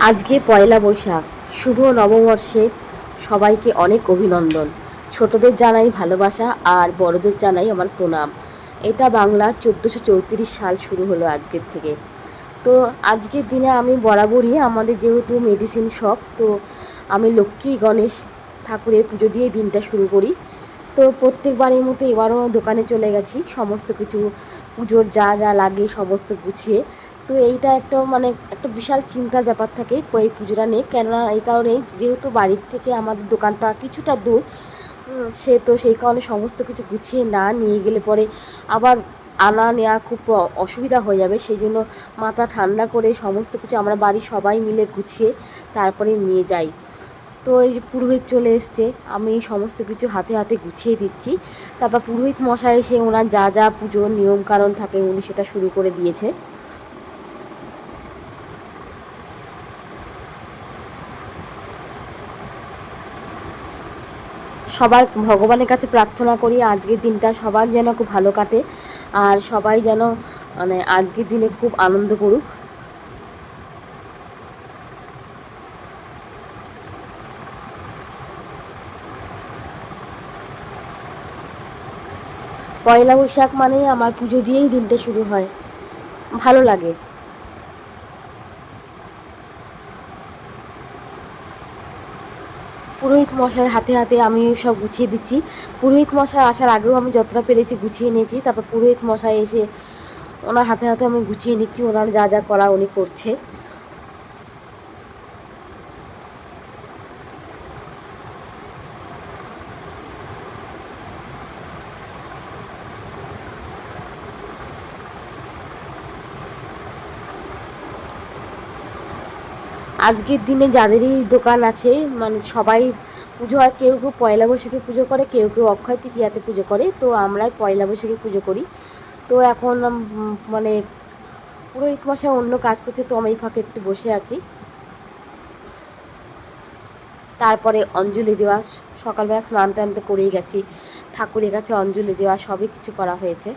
আজকে পয়লা বৈশাখ, শুভ নববর্ষে সবাইকে অনেক অভিনন্দন। ছোটদের জানাই ভালোবাসা আর বড়দের জানাই আমার প্রণাম। এটা বাংলা 1434 সাল শুরু হলো আজকের থেকে। তো আজকের দিনে আমি বরাবরই আমাদের যেহেতু মেডিসিন শপ, তো আমি লক্ষ্মী গণেশ ঠাকুরের পুজো দিয়ে দিনটা শুরু করি। তো প্রত্যেকবারের মতো এবারও দোকানে চলে গেছি সমস্ত কিছু পুজোর যা যা লাগে সমস্ত গুছিয়ে। তো এইটা একটা একটা বিশাল চিন্তার ব্যাপার থাকে এই পুজোটা নিয়ে, কেননা এই কারণেই যেহেতু বাড়ির থেকে আমাদের দোকানটা কিছুটা দূর, সেই কারণে সমস্ত কিছু গুছিয়ে না নিয়ে গেলে পরে আবার আনা নেওয়া খুব অসুবিধা হয়ে যাবে। সেই জন্য মাথা ঠান্ডা করে সমস্ত কিছু আমরা বাড়ির সবাই মিলে গুছিয়ে তারপরে নিয়ে যাই। তো এই যে পুরোহিত চলে এসছে, আমি সমস্ত কিছু হাতে হাতে গুছিয়ে দিচ্ছি। তারপর পুরোহিত মশাই এসে ওনার যা যা পুজোর নিয়মকানুন থাকে উনি সেটা শুরু করে দিয়েছে। সবার ভগবানের কাছে প্রার্থনা করি আজকের দিনটা সবার যেন খুব ভালো কাটে, আর সবাই যেন আজকের দিনে খুব আনন্দ করুক। পয়লা বৈশাখ মানে আমার পুজো দিয়েই দিনটা শুরু হয়, ভালো লাগে। পুরোহিত মশাই হাতে হাতে আমি সব গুছিয়ে দিচ্ছি। পুরোহিত মশাই আসার আগেও আমি যতটা পেরেছি গুছিয়ে নিয়েছি, তারপর পুরোহিত মশাই এসে ওনার হাতে হাতে আমি গুছিয়ে নিচ্ছি, ওনার যা যা করা উনি করছে। আজকের দিনে যাদেরই দোকান আছে সবাই পুজো হয়, কেউ কেউ পয়লা বৈশাখে পুজো করে, কেউ কেউ অক্ষয় তৃতীয়াতে পুজো করে, তো আমরা পয়লা বৈশাখে পুজো করি। তো এখন পুরোহিত মশাই অন্য কাজ করছে, তো আমি এই ফাঁকে একটু বসে আছি। তারপরে অঞ্জলি দেওয়া, সকালবেলা স্নান টান তো করেই গেছি, ঠাকুরের কাছে অঞ্জলি দেওয়া সবই কিছু করা হয়েছে।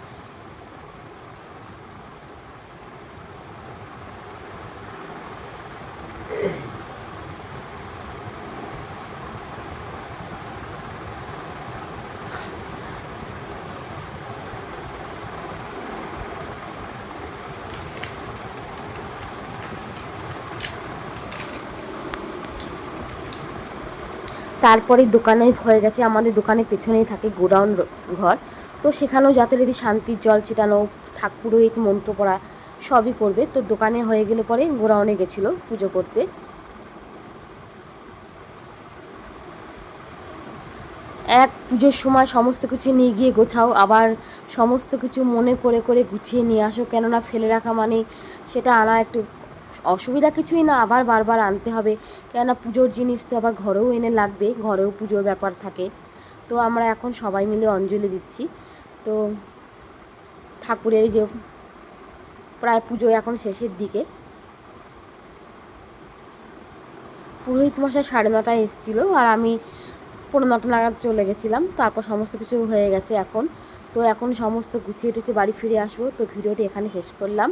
তারপরে দোকানে হয়ে গেছে, আমাদের দোকানের পেছনেই থাকে গোডাউন ঘর, তো সেখানেও যথারীতি শান্তির জল ছিটানো, পুরোহিত মন্ত্র পড়া সবই করবে। তো দোকানে হয়ে গেলে পরে গোডাউনে গেছিলো পুজো করতে। এক পুজোর সময় সমস্ত কিছু নিয়ে গিয়ে গোছাও, আবার সমস্ত কিছু মনে করে করে গুছিয়ে নিয়ে আসো, কেননা ফেলে রাখা মানে সেটা আনা একটু অসুবিধা কিছুই না, আবার বারবার আনতে হবে, কেননা পুজোর জিনিস তো আবার ঘরেও এনে লাগবে, ঘরেও পুজোর ব্যাপার থাকে। তো আমরা এখন সবাই মিলে অঞ্জলি দিচ্ছি। তো ঠাকুরের যে প্রায় পুজো এখন শেষের দিকে, পুরোহিত মশাই 9:30টায় এসেছিলো আর আমি 9:45 নাগাদ চলে গেছিলাম। তারপর সমস্ত কিছু হয়ে গেছে এখন। তো এখন সমস্ত গুছিয়ে টুছিয়ে বাড়ি ফিরে আসবো। তো ভিডিওটি এখানে শেষ করলাম।